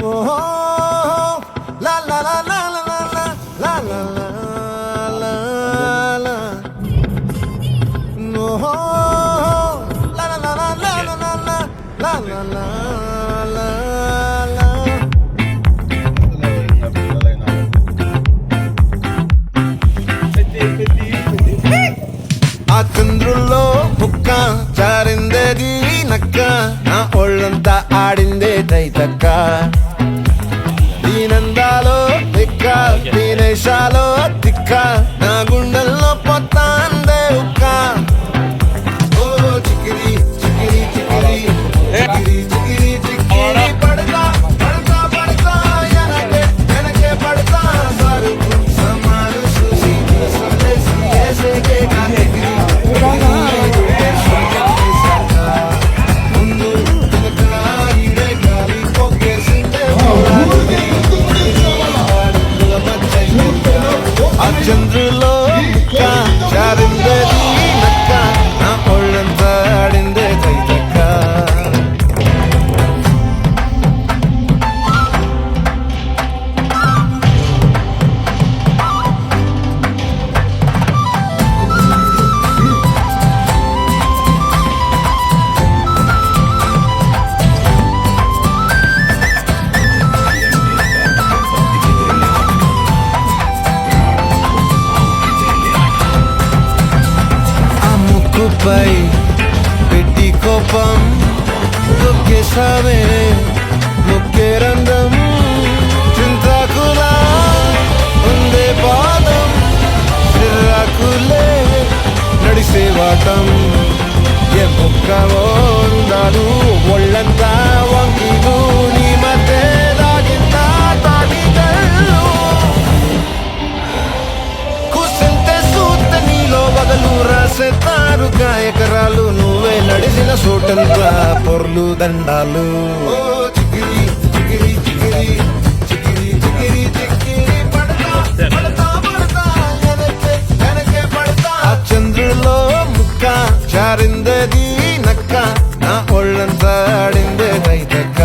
ఓహో లా లా లా లా లా లా లా లా లా లా ఓహో లా లా లా లా లా లా లా లా లా లా లా ఆ చంద్రుల్లో ముక్క చారిందేది నక్క నా ఒళ్ళంతా ఆడిందే తైతక్క దీనందాలో తిక్క దీనేశాలో తిక్క నా గుండెల్లో పొత్తాందే ఉక్క ఓ చికిరి చికిరి చికిరి చికిరి చికిరి చికిరి పడతా పడతా పడతా ఎనకే ఎనకే పడతా సరుకు సమాలు సుసి సలేసి ఏసేకే కాకెగిరి చంద్రులో ముక్క చారిందేది నక్క నా ఒళ్ళంతా ఆడిందే తైతక్క పై పెట్టి కోపం తొక్కేసావే ముక్కే రంగం చింతాకులా ఉందే పాదం చిరాకులే నడిసే వాటం ఏ ముక్కవో ఉండాలు ఒళ్ళంతా వంకిలు నీ మధ్య దాగిందా తాగిదళ్ళు కూసింతే సూత నీలో వగలు రాసేతారుగా ఎకరాలు నువ్వే నడిసిన చోటంతా పొర్లు దండాలు చికిరి చికిరి చికిరి చికిరి చికిరి చికిరి పడతా పడతా పడతా ఎనకే ఎనకే పడతా ఆ చంద్రులో ముక్క చారిందేది నక్క నా ఒళ్ళంతా ఆడిందే తైతక్క